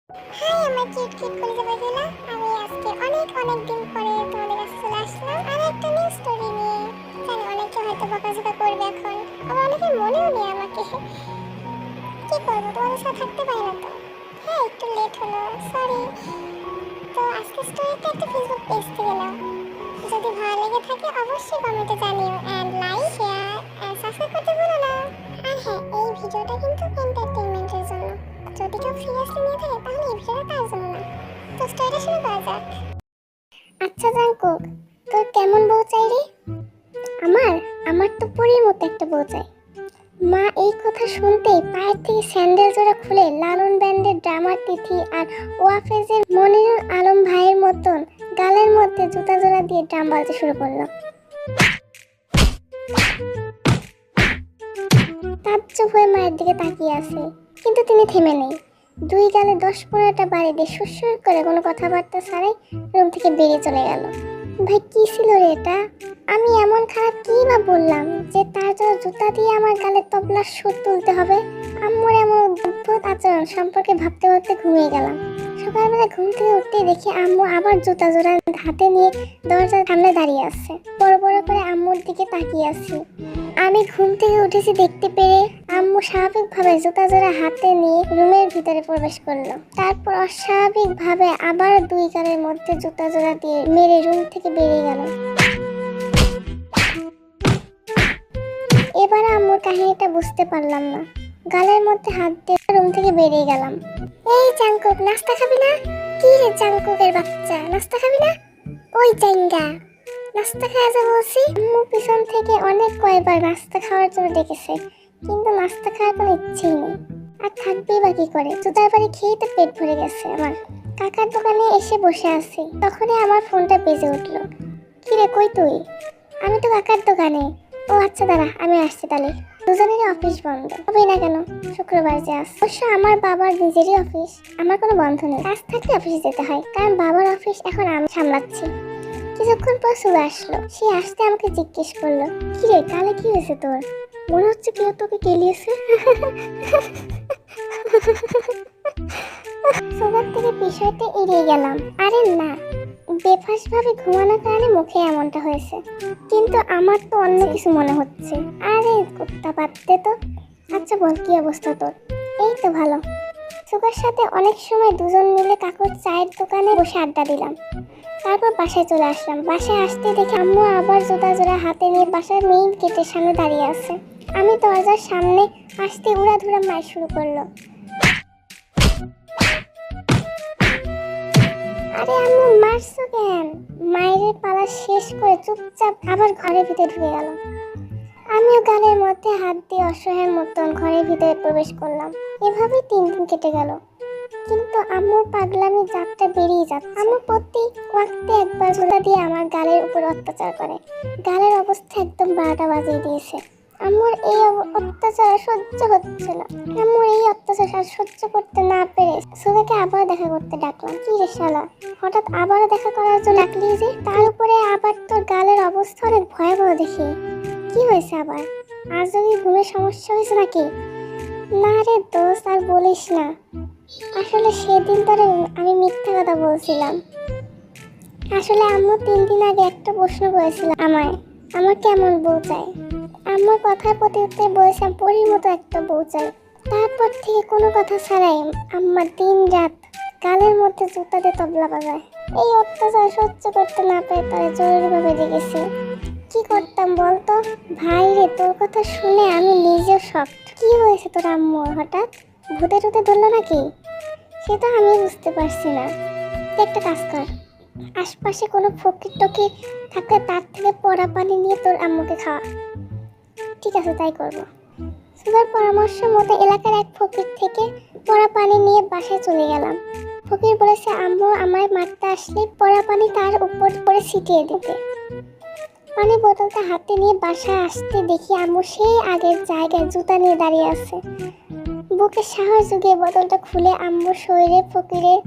High আমার cute cute কলিজা পাখিরা, আমি আজকে অনেক অনেক দিন পরে তোমাদের কাছে চলে আসলাম আর একটা নিউ স্টোরি নিয়ে। জানি অনেকে হয়তো বকাঝকা করবে এখন, আবার অনেকে মনেও নেই আমাকে। কি করবো, তোমাদের সাথে থাকতে পারি না তো। হ্যাঁ, একটু লেট হলো, সরি। তো আজকে স্টোরিটা একটা ফেসবুক পেজ থেকে নাও। যদি ভালো লেগে থাকে অবশ্যই কমেন্টে জানিও, and like share and subscribe করতে ভুলো না। আর হ্যাঁ, এই ভিডিওটা কিন্তু এন্টারটেইনমেন্টের জন্য, যদি কেউ সিরিয়াসলি নিয়ে থাকে তাহলে এই ভিডিওটা তার জন্য না। তো স্টোরিটা শুরু করা যাক। আচ্ছা জাঙ্কুক, তোর কেমন বউ চাই রে? আমার আমার তো পরীর মতো একটা বউ চাই। মা এই কথা শুনতেই পায়ের থেকে স্যান্ডেল জোড়া খুলে লালন ব্যান্ডের ড্রামার তিথি আর ওয়াফেজের মনিরুল আলম ভাইয়ের মতন গালের মধ্যে জুতা জোড়া দিয়ে ড্রাম বাজতে শুরু করলো। তাজ্জব হয়ে মায়ের দিকে তাকিয়ে আছে, কিন্তু তিনি থেমে নেই। দুই গালে 10-15টা বাড়ি দিয়ে সুরসুর করে কোনো কথাবার্তা ছাড়াই রুম থেকে বেরিয়ে চলে গেল। ভাই কি ছিল রে এটা? আমি এমন খারাপ কি বা বললাম যে তার জন্য জুতা দিয়ে আমার গালে তবলার সুর তুলতে হবে? আম্মুর এমন অদ্ভুত আচরণ সম্পর্কে ভাবতে ভাবতে ঘুমিয়ে গেলাম। সকালবেলা ঘুম থেকে উঠতেই দেখি আম্মু আবার জুতা জোড়া হাতে নিয়ে দরজার সামনে দাঁড়িয়ে আছে। বড় বড় করে আম্মুর দিকে তাকিয়ে আছি। আমি ঘুম থেকে উঠেছি দেখতে পেরে আম্মু স্বাভাবিকভাবে জুতা জোড়া হাতে নিয়ে রুমের ভিতরে প্রবেশ করলো। তারপর অস্বাভাবিকভাবে আবার দুই গালের মধ্যে জুতা জোড়া দিয়ে মেরে রুম থেকে বেরিয়ে গেল। এবার আম্মুর কাহিনীটা বুঝতে পারলাম না। গালের মধ্যে হাত দিয়ে রুম থেকে বেরিয়ে গেলাম। এই জাঙ্কুক, নাস্তা খাবি না? কি রে জাঙ্কুকের বাচ্চা, নাস্তা খাবি না? ওই জাঙ্গা, নাস্তা খাওয়া যা বলছি। আম্মু পিছন থেকে অনেক কয়েকবার নাস্তা খাওয়ার জন্য ডেকেছে, কিন্তু নাস্তা খাওয়ার কোনো ইচ্ছেই নেই। আর থাকবেই বা কি করে, জুতার বাড়ি খেয়েই তো পেট ভরে গেছে আমার। কাকার দোকানে এসে বসে আছি, তখনই আমার ফোনটা বেজে উঠলো। কি রে, কই তুই? আমি তো কাকার দোকানে। ও আচ্ছা দাঁড়া, আমি আসছি তাহলে। দুজনেরই অফিস বন্ধ হবে না কেন? শুক্রবার যে আস। অবশ্য আমার বাবার নিজেরই অফিস, আমার কোনো বন্ধ নেই। কাজ থাকলে অফিসে যেতে হয়, কারণ বাবার অফিস এখন আমি সামলাচ্ছি। কিছুক্ষণ পর সুগা আসলো। সে আসতে আমাকে জিজ্ঞেস করলো, কি রে, কালে কি হয়েছে তোর? মনে হচ্ছে কেউ তোকে কেলিয়েছে। সুগার থেকে বিষয়টা এড়িয়ে গেলাম। আরে না, বেফাস ভাবে ঘুমানোর কারণে মুখে এমনটা হয়েছে, কিন্তু আমার তো অন্য কিছু মনে হচ্ছে। আরে কুত্তা পাততে তো। আচ্ছা বল, কি অবস্থা তোর? এই তো ভালো। সুগার সাথে অনেক সময় দুজন মিলে কাকুর চায়ের দোকানে বসে আড্ডা দিলাম। তারপর বাসায় চলে আসলাম। বাসায় আসতে দেখে আম্মু আবার জুতা জোড়া হাতে নিয়ে বাসার মেইন গেটের সামনে দাঁড়িয়ে আছে। আমি দরজার সামনে আসতে উড়াধুরা মার শুরু করলো। আরে আম্মু, মারছো কেন? মায়ের পালা শেষ করে চুপচাপ আবার ঘরের ভিতরে ঢুকে গেল। আমিও গালের মধ্যে হাত দিয়ে অসহায়ের মতন ঘরের ভিতরে প্রবেশ করলাম। এভাবেই 3 দিন কেটে গেল, কিন্তু আম্মুর পাগলামি জাতটা বেরিয়ে যাচ্ছে। আম্মু প্রতি ওয়াক্তে একবার জুতা দিয়ে আমার গালের উপর অত্যাচার করে। গালের অবস্থা একদম 12টা বাজিয়ে দিয়েছে। আম্মুর এই অত্যাচার সহ্য হচ্ছে না। আম্মুর এই অত্যাচার সহ্য করতে না পেরে সুগাকে আবার দেখা করতে ডাকলাম। কি রে শালা, হঠাৎ আবার দেখা করার জন্য ডাকলি যে? তার উপরে আবার তোর গালের অবস্থা অনেক ভয়াবহ দেখি। কি হয়েছে আবার? আর যদি ঘুমের সমস্যা হয়েছে নাকি? না রে দোস্ত, আর বলিস না। আসলে সেদিন তোরে আমি মিথ্যা কথা বলছিলাম। আসলে আম্মু 3 দিন আগে একটা প্রশ্ন করেছিল আমায়, আমার কেমন বউ চাই। আম্মুর কথার প্রতি উত্তরে বলেছিলাম পরীর মতো একটা বউ চাই। তারপর থেকে কোনো কথা ছাড়াই আম্মা দিন রাত গালের মধ্যে জুতা দিয়ে তবলা বাজায়। এই অত্যাচার সহ্য করতে না পেরে তারা জরুরিভাবে জেগেছে। কি করতাম বলতো? ভাই রে, তোর কথা শুনে আমি নিজেও শক। কি হয়েছে তোর আম্মুর হঠাৎ? ভূতে টুতে ধরলো নাকি? সেটা আমি বুঝতে পারছি না। তুই একটা কাজ কর, আশপাশে কোনো ফকির টকির থাকলে তার থেকে পড়া পানি নিয়ে তোর আম্মুকে খাওয়া। ঠিক আছে, তাই করবো। সুগার পরামর্শ মতো এলাকার এক ফকির থেকে পড়া পানি নিয়ে বাসায় চলে গেলাম। ফকির বলেছে আম্মু আমায় মারতে আসলে পড়া পানি তার উপর করে ছিটিয়ে দিতে। পানি বোতলটা হাতে নিয়ে বাসায় আসতে দেখি আম্মু সেই আগের জায়গায় জুতা নিয়ে দাঁড়িয়ে আছে। বুকে সাহস জুগিয়ে বোতলটা খুলে আম্মুর শরীরে ফকিরের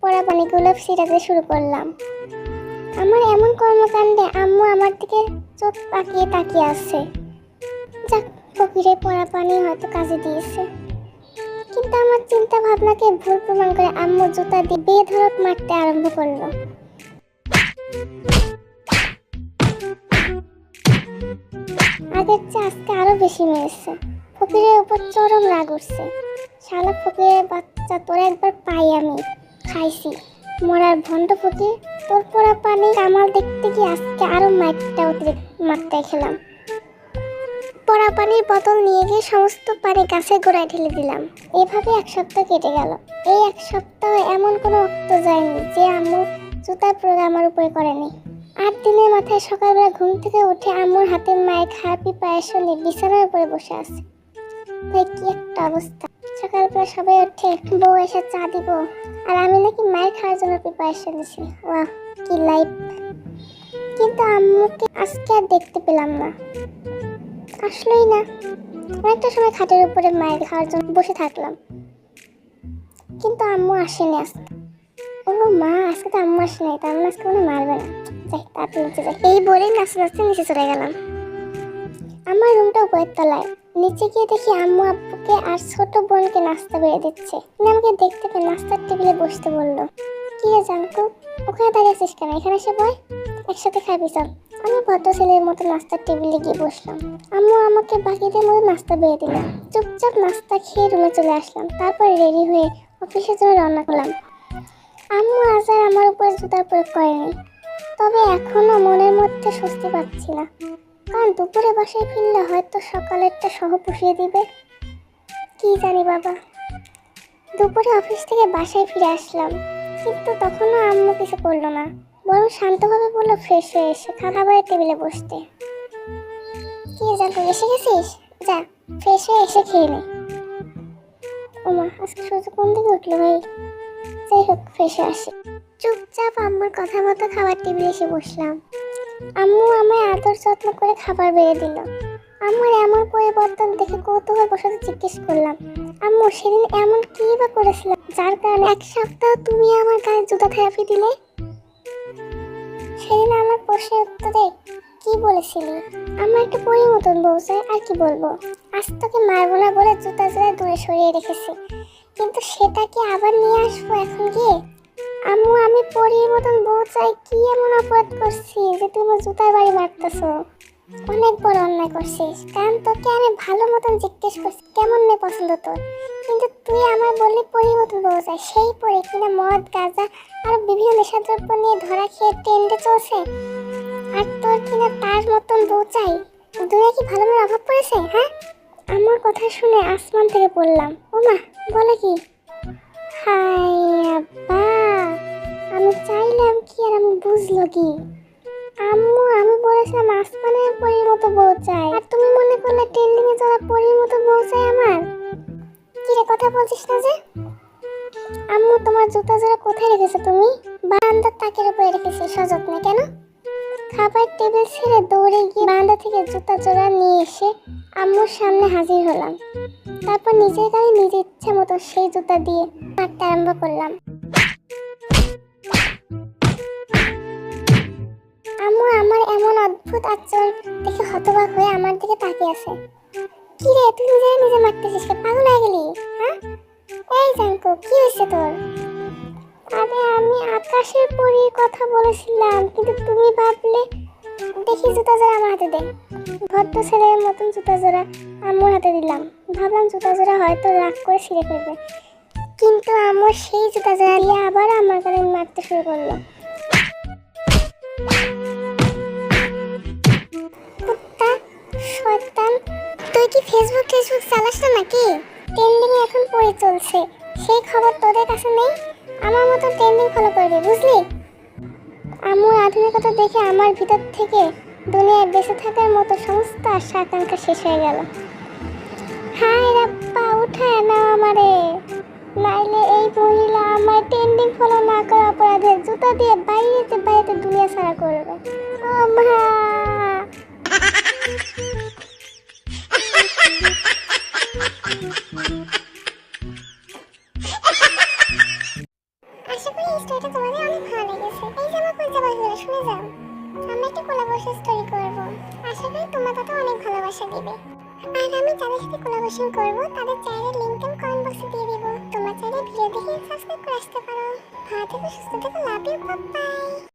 পড়া পানিগুলো ছিটাতে শুরু করলাম। আমার এমন কর্মকাণ্ডে আম্মু আমার দিকে চোখ পাকিয়ে তাকিয়ে আছে। যাক, ফকিরের পড়া পানি হয়তো কাজে দিয়েছে। কিন্তু আমার চিন্তা ভাবনাকে ভুল প্রমাণ করে আম্মু জুতা দিয়ে বেধড়ক মারতে আরম্ভ করলো। আগের চেয়ে আজকে আরো বেশি মেরেছে। ফকিরের উপর চরম রাগ উঠছে। শালা ফকিরের বাচ্চা, তোর একবার পাই আমি খাইছি। মরার ভণ্ড ফকির, তোর পোড়া পানি কামাল দেখতে গিয়ে আজকে আরো মারটা অতিরিক্ত মাত্রায় খেলাম। পোড়া পানির বোতল নিয়ে গিয়ে সমস্ত পানি গাছের গোড়ায় ঢেলে দিলাম। এভাবে 1 সপ্তাহ কেটে গেল। এই 1 সপ্তাহ এমন কোনো অক্ত যায়নি যে আম্মু জুতার প্রয়োগ আমার উপরে করেনি। 8 দিনের মাথায় সকালবেলা ঘুম থেকে উঠে আম্মুর হাতে মায়ের খাওয়া প্রিপারেশন নিয়ে বিছানার উপরে বসে আছে। ভাই কি একটা অবস্থা! সকালবেলা সবাই উঠে বউ এসে চা দিব, আর আমি নাকি মায়ের খাওয়ার জন্য প্রিপারেশন নিছি। ওয়াহ, কি লাইফ! কিন্তু আম্মুকে আজকে আর দেখতে পেলাম না, আসলেই না। অনেকটা সময় খাটের উপরে মায়ের খাওয়ার জন্য বসে থাকলাম, কিন্তু আম্মু আসেনি আজকে। ও মা, আজকে তো আম্মু আসে নাই, তার মানে আজকে মনে মারবে না। যাই, তাড়াতাড়ি নিচে যাই। এই বলেই নাচতে নাচতে নিচে চলে গেলাম। আমার রুমটা উপরের তলায়। নিচে গিয়ে দেখি আম্মু আব্বুকে আর ছোট বোনকে নাস্তা বেড়ে দিচ্ছে। আমাকে দেখতে পেয়ে নাস্তার টেবিলে বসতে বললো। কি রে জানকু, ওখানে দাঁড়িয়ে আছিস কেন? এখানে এসে বয়, একসাথে খাবি চল। আমি ভদ্র ছেলের মতো নাস্তার টেবিলে গিয়ে বসলাম। আম্মু আমাকে বাকিদের মতো নাস্তা বেড়ে দিল। চুপচাপ নাস্তা খেয়ে রুমে চলে আসলাম। তারপর রেডি হয়ে অফিসের জন্য রওনা করলাম। আম্মু আজ আর আমার উপরে জুতার প্রয়োগ করেনি, তবে এখনো মনের মধ্যে স্বস্তি পাচ্ছি না, কারণ দুপুরে বাসায় ফিরলে হয়তো সকালেরটা সহ পুষিয়ে দিবে। কি জানি বাবা। দুপুরে অফিস থেকে বাসায় ফিরে আসলাম, কিন্তু তখনও আম্মু কিছু করলো না, বরং শান্তভাবে বললো ফ্রেশ হয়ে এসে খাবারের টেবিলে বসতে। কি জানতো, এসে গেছিস? যা, ফ্রেশ হয়ে এসে খেয়ে নে। ওমা, আজকে সূর্য কোন দিকে উঠলো ভাই? যাই হোক, ফ্রেশ হয়ে আসি। চুপচাপ আম্মুর কথা মতো খাবার টেবিলে এসে বসলাম। আম্মু আমায় আদর যত্ন করে খাবার বেড়ে দিল। আম্মুর এমন পরিবর্তন দেখে কৌতূহল বশত জিজ্ঞেস করলাম, আম্মু সেদিন এমন কি বা করেছিলাম যার কারণে 1 সপ্তাহ তুমি আমার গায়ে জুতা থেরাপি দিলে? সেদিন আমার প্রশ্নের উত্তরে কি বলেছিলি? আমার একটা পরীর মতন বউ চাই, আর কি বলবো। আজ তোকে মারবো না বলে জুতা জোড়া দূরে সরিয়ে রেখেছি, কিন্তু সেটাকে আবার নিয়ে আসবো এখন গিয়ে? আম্মু, আমি পরীর মতন বউ চাই, কি এমন অপরাধ করছি যে তুমি জুতার বাড়ি মারতেছো? অনেক বড় অন্যায় করছিস, কারণ তোকে আমি ভালো মতন জিজ্ঞেস করছি কেমন মেয়ে পছন্দ তোর, কিন্তু তুই আমার বললি পরীর মতন বউ চাই। সেই পরে কিনা মদ, গাঁজা আর বিভিন্ন নেশাদ্রব্য নিয়ে ধরা খেয়ে ট্রেন্ডে চলছে, আর তোর কিনা তার মতন বউ চাই? দুনিয়া কি ভালো মেয়ের অভাব পড়েছে? হ্যাঁ? আমার কথা শুনে আসমান থেকে পড়লাম। ওমা, বলে কি? হাই আব্বা, আমি চাইলাম কি আর আমি বুঝলো কি? আম্মু, আমি বলেছিলাম আসমানের পরীর মতো বউ চাই, আর তুমি মনে করলে ট্রেন্ডিং এ চলা পরীর মতো বউ চাই আমার? কি রে, কথা বলছিস না যে? আম্মু, তোমার জুতা জোড়া কোথায় রেখেছো তুমি? বারান্দার তাকের উপরে রেখেছি সযত্নে। কেন? খাবার টেবিল ছেড়ে দৌড়ে গিয়ে বারান্দা থেকে জুতা জোড়া নিয়ে এসে আম্মুর সামনে হাজির হলাম। তারপর নিজের গায়ে নিজের ইচ্ছা মতো সেই জুতা দিয়ে হাঁটতে আরম্ভ করলাম। আম্মু আমার এমন অদ্ভুত আচরণ দেখে হতবাক হয়ে আমার দিকে তাকিয়ে আছে। কি রে, তুই নিজে মারতেছিস? পাগল হয়ে গেলি? হ্যাঁ? এই জানকো, কি হয়েছে তোর? আরে আমি আকাশের পরীর কথা বলেছিলাম, কিন্তু তুমি ভাবলে। দেখি জুতা জোড়া আমার হাতে দে। ভদ্র ছেলের মতন জুতা জোড়া আম্মুর হাতে দিলাম। ভাবলাম জুতা জোড়া হয়তো রাগ করে ছিঁড়ে ফেলবে, কিন্তু আম্মু সেই জুতা জোড়া দিয়ে আবার আমার গালে মারতে শুরু করলো। কুত্তা, শয়তান, তুই কি ফেসবুক চালাস না নাকি? ট্রেন্ডিং এ এখন পড়ে চলছে, সেই খবর তোদের কাছে নেই? আমার মতো ট্রেন্ডিং ফলো করবি, বুঝলি? আম্মুর আধুনিকতা দেখে আমার ভিতর থেকে দুনিয়ায় বেঁচে থাকার মতো সমস্ত আশা আকাঙ্ক্ষা শেষ হয়ে গেল। হায় রাব্বা, উঠায় না আমারে, নাইলে এই মহিলা আমার ট্রেন্ডিং ফলো না করা অপরাধের জুতা দিয়ে বাইরেতে দুনিয়া ছাড়া করবে। ও মা! আশা করি এই স্টোরিটা তোমাদের অনেক ভালো লেগেছে। এই যে আমার কবিতা বইগুলো শুনে যাও, আমরা একটা কোলাবোরেশন স্টোরি করব। আশা করি তোমরা তাতে অনেক ভালোবাসা দিবে। আর আমি যাদের সাথে কোলাবোরেশন করব তাদের চ্যানেলের লিংক আমি কমেন্ট বক্সে দিয়ে দিব। তোমরা চাইলে ভিডিও দেখে সাবস্ক্রাইব করে আসতে পারো। ভালো থেকো, সুস্থ থেকো, লাভ ইউ, বাই।